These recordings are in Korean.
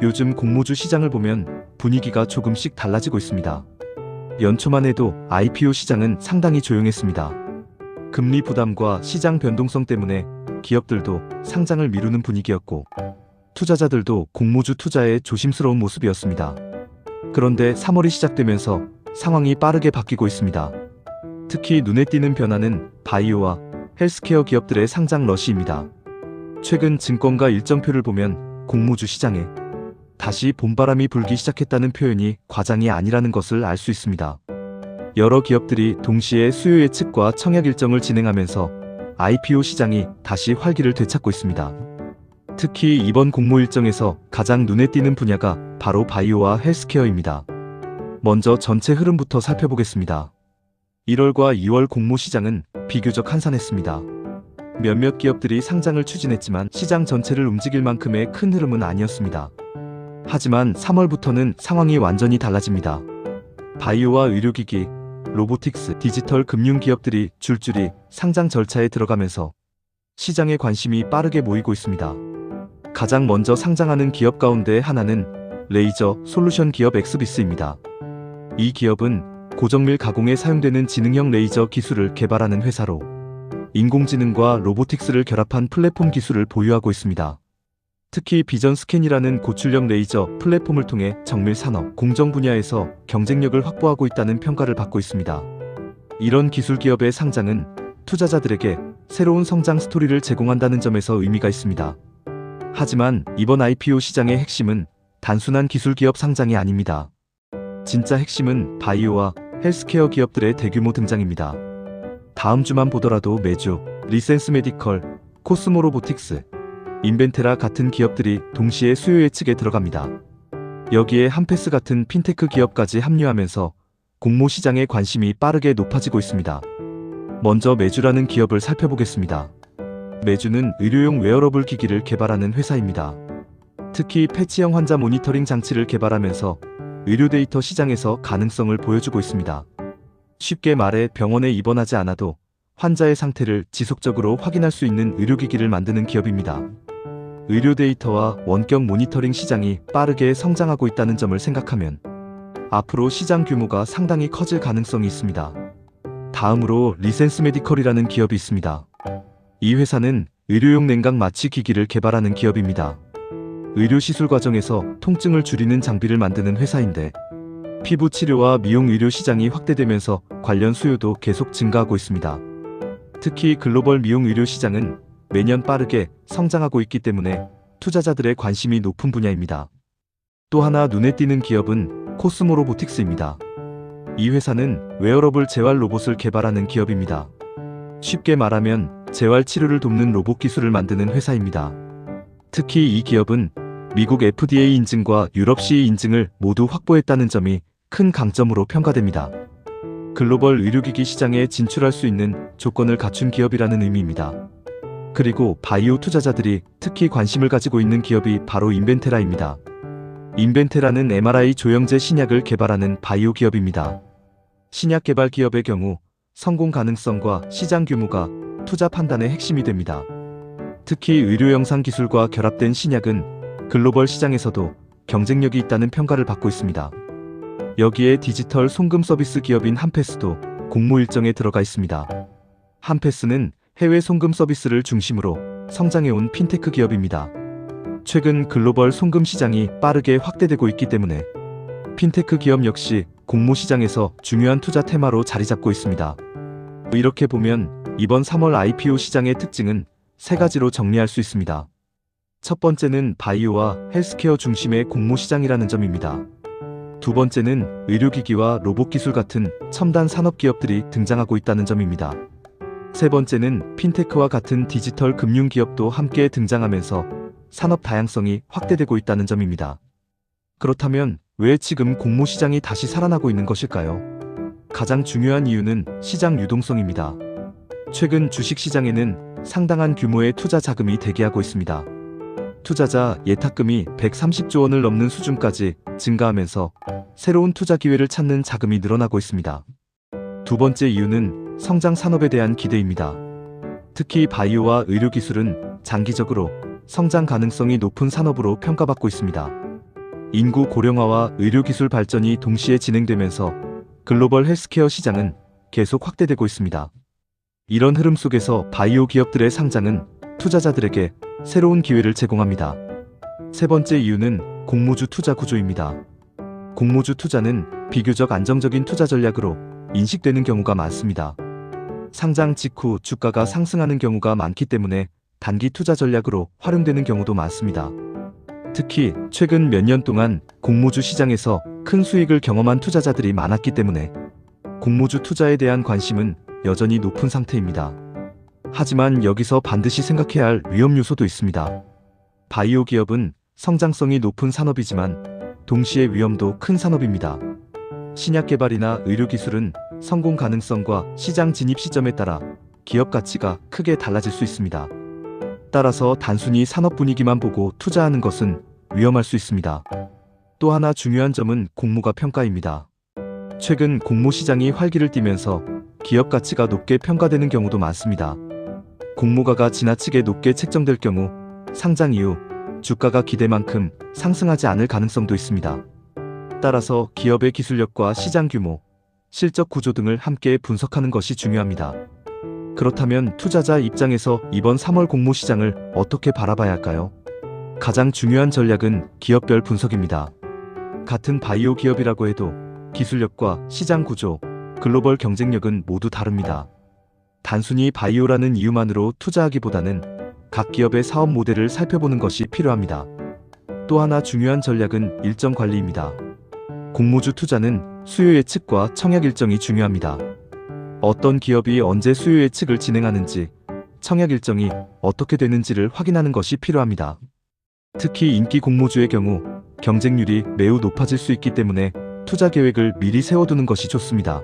요즘 공모주 시장을 보면 분위기가 조금씩 달라지고 있습니다. 연초만 해도 IPO 시장은 상당히 조용했습니다. 금리 부담과 시장 변동성 때문에 기업들도 상장을 미루는 분위기였고 투자자들도 공모주 투자에 조심스러운 모습이었습니다. 그런데 3월이 시작되면서 상황이 빠르게 바뀌고 있습니다. 특히 눈에 띄는 변화는 바이오와 헬스케어 기업들의 상장 러시입니다. 최근 증권가 일정표를 보면 공모주 시장에 다시 봄바람이 불기 시작했다는 표현이 과장이 아니라는 것을 알 수 있습니다. 여러 기업들이 동시에 수요 예측과 청약 일정을 진행하면서 IPO 시장이 다시 활기를 되찾고 있습니다. 특히 이번 공모 일정에서 가장 눈에 띄는 분야가 바로 바이오와 헬스케어입니다. 먼저 전체 흐름부터 살펴보겠습니다. 1월과 2월 공모 시장은 비교적 한산했습니다. 몇몇 기업들이 상장을 추진했지만 시장 전체를 움직일 만큼의 큰 흐름은 아니었습니다. 하지만 3월부터는 상황이 완전히 달라집니다. 바이오와 의료기기, 로보틱스, 디지털 금융 기업들이 줄줄이 상장 절차에 들어가면서 시장의 관심이 빠르게 모이고 있습니다. 가장 먼저 상장하는 기업 가운데 하나는 레이저 솔루션 기업 엑스비스입니다. 이 기업은 고정밀 가공에 사용되는 지능형 레이저 기술을 개발하는 회사로 인공지능과 로보틱스를 결합한 플랫폼 기술을 보유하고 있습니다. 특히 비전 스캔이라는 고출력 레이저 플랫폼을 통해 정밀 산업, 공정 분야에서 경쟁력을 확보하고 있다는 평가를 받고 있습니다. 이런 기술 기업의 상장은 투자자들에게 새로운 성장 스토리를 제공한다는 점에서 의미가 있습니다. 하지만 이번 IPO 시장의 핵심은 단순한 기술 기업 상장이 아닙니다. 진짜 핵심은 바이오와 헬스케어 기업들의 대규모 등장입니다. 다음 주만 보더라도 매주 리센스 메디컬, 코스모 로보틱스, 인벤테라 같은 기업들이 동시에 수요 예측에 들어갑니다. 여기에 한패스 같은 핀테크 기업까지 합류하면서 공모 시장의 관심이 빠르게 높아지고 있습니다. 먼저 메주라는 기업을 살펴보겠습니다. 메주는 의료용 웨어러블 기기를 개발하는 회사입니다. 특히 패치형 환자 모니터링 장치를 개발하면서 의료 데이터 시장에서 가능성을 보여주고 있습니다. 쉽게 말해 병원에 입원하지 않아도 환자의 상태를 지속적으로 확인할 수 있는 의료기기를 만드는 기업입니다. 의료 데이터와 원격 모니터링 시장이 빠르게 성장하고 있다는 점을 생각하면 앞으로 시장 규모가 상당히 커질 가능성이 있습니다. 다음으로 리센스 메디컬이라는 기업이 있습니다. 이 회사는 의료용 냉각 마취 기기를 개발하는 기업입니다. 의료 시술 과정에서 통증을 줄이는 장비를 만드는 회사인데 피부 치료와 미용 의료 시장이 확대되면서 관련 수요도 계속 증가하고 있습니다. 특히 글로벌 미용 의료 시장은 매년 빠르게 성장하고 있기 때문에 투자자들의 관심이 높은 분야입니다. 또 하나 눈에 띄는 기업은 코스모 로보틱스입니다. 이 회사는 웨어러블 재활 로봇을 개발하는 기업입니다. 쉽게 말하면 재활 치료를 돕는 로봇 기술을 만드는 회사입니다. 특히 이 기업은 미국 FDA 인증과 유럽 CE 인증을 모두 확보했다는 점이 큰 강점으로 평가됩니다. 글로벌 의료기기 시장에 진출할 수 있는 조건을 갖춘 기업이라는 의미입니다. 그리고 바이오 투자자들이 특히 관심을 가지고 있는 기업이 바로 인벤테라입니다. 인벤테라는 MRI 조영제 신약을 개발하는 바이오 기업입니다. 신약 개발 기업의 경우 성공 가능성과 시장 규모가 투자 판단의 핵심이 됩니다. 특히 의료 영상 기술과 결합된 신약은 글로벌 시장에서도 경쟁력이 있다는 평가를 받고 있습니다. 여기에 디지털 송금 서비스 기업인 한패스도 공모 일정에 들어가 있습니다. 한패스는 해외 송금 서비스를 중심으로 성장해온 핀테크 기업입니다. 최근 글로벌 송금 시장이 빠르게 확대되고 있기 때문에 핀테크 기업 역시 공모 시장에서 중요한 투자 테마로 자리 잡고 있습니다. 이렇게 보면 이번 3월 IPO 시장의 특징은 세 가지로 정리할 수 있습니다. 첫 번째는 바이오와 헬스케어 중심의 공모 시장이라는 점입니다. 두 번째는 의료기기와 로봇 기술 같은 첨단 산업 기업들이 등장하고 있다는 점입니다. 세 번째는 핀테크와 같은 디지털 금융 기업도 함께 등장하면서 산업 다양성이 확대되고 있다는 점입니다. 그렇다면 왜 지금 공모 시장이 다시 살아나고 있는 것일까요? 가장 중요한 이유는 시장 유동성입니다. 최근 주식 시장에는 상당한 규모의 투자 자금이 대기하고 있습니다. 투자자 예탁금이 130조 원을 넘는 수준까지 증가하면서 새로운 투자 기회를 찾는 자금이 늘어나고 있습니다. 두 번째 이유는 성장 산업에 대한 기대입니다. 특히 바이오와 의료기술은 장기적으로 성장 가능성이 높은 산업으로 평가받고 있습니다. 인구 고령화와 의료기술 발전이 동시에 진행되면서 글로벌 헬스케어 시장은 계속 확대되고 있습니다. 이런 흐름 속에서 바이오 기업들의 상장은 투자자들에게 새로운 기회를 제공합니다. 세 번째 이유는 공모주 투자 구조입니다. 공모주 투자는 비교적 안정적인 투자 전략으로 인식되는 경우가 많습니다. 상장 직후 주가가 상승하는 경우가 많기 때문에 단기 투자 전략으로 활용되는 경우도 많습니다. 특히 최근 몇 년 동안 공모주 시장에서 큰 수익을 경험한 투자자들이 많았기 때문에 공모주 투자에 대한 관심은 여전히 높은 상태입니다. 하지만 여기서 반드시 생각해야 할 위험 요소도 있습니다. 바이오 기업은 성장성이 높은 산업이지만 동시에 위험도 큰 산업입니다. 신약 개발이나 의료 기술은 성공 가능성과 시장 진입 시점에 따라 기업 가치가 크게 달라질 수 있습니다. 따라서 단순히 산업 분위기만 보고 투자하는 것은 위험할 수 있습니다. 또 하나 중요한 점은 공모가 평가입니다. 최근 공모 시장이 활기를 띠면서 기업 가치가 높게 평가되는 경우도 많습니다. 공모가가 지나치게 높게 책정될 경우 상장 이후 주가가 기대만큼 상승하지 않을 가능성도 있습니다. 따라서 기업의 기술력과 시장 규모, 실적 구조 등을 함께 분석하는 것이 중요합니다. 그렇다면 투자자 입장에서 이번 3월 공모 시장을 어떻게 바라봐야 할까요? 가장 중요한 전략은 기업별 분석입니다. 같은 바이오 기업이라고 해도 기술력과 시장 구조, 글로벌 경쟁력은 모두 다릅니다. 단순히 바이오라는 이유만으로 투자하기보다는 각 기업의 사업 모델을 살펴보는 것이 필요합니다. 또 하나 중요한 전략은 일정 관리입니다. 공모주 투자는 수요 예측과 청약 일정이 중요합니다. 어떤 기업이 언제 수요 예측을 진행하는지, 청약 일정이 어떻게 되는지를 확인하는 것이 필요합니다. 특히 인기 공모주의 경우 경쟁률이 매우 높아질 수 있기 때문에 투자 계획을 미리 세워두는 것이 좋습니다.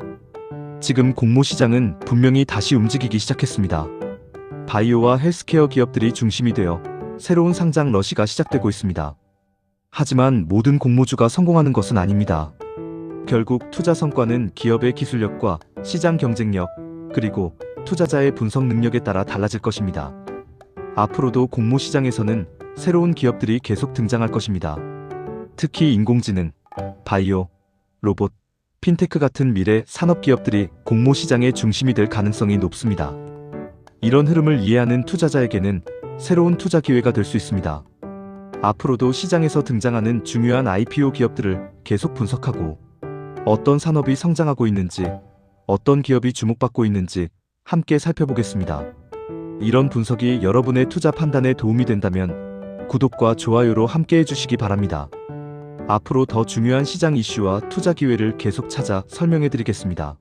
지금 공모 시장은 분명히 다시 움직이기 시작했습니다. 바이오와 헬스케어 기업들이 중심이 되어 새로운 상장 러시가 시작되고 있습니다. 하지만 모든 공모주가 성공하는 것은 아닙니다. 결국 투자 성과는 기업의 기술력과 시장 경쟁력, 그리고 투자자의 분석 능력에 따라 달라질 것입니다. 앞으로도 공모 시장에서는 새로운 기업들이 계속 등장할 것입니다. 특히 인공지능, 바이오, 로봇, 핀테크 같은 미래 산업 기업들이 공모 시장의 중심이 될 가능성이 높습니다. 이런 흐름을 이해하는 투자자에게는 새로운 투자 기회가 될 수 있습니다. 앞으로도 시장에서 등장하는 중요한 IPO 기업들을 계속 분석하고 어떤 산업이 성장하고 있는지, 어떤 기업이 주목받고 있는지 함께 살펴보겠습니다. 이런 분석이 여러분의 투자 판단에 도움이 된다면 구독과 좋아요로 함께 해주시기 바랍니다. 앞으로 더 중요한 시장 이슈와 투자 기회를 계속 찾아 설명해드리겠습니다.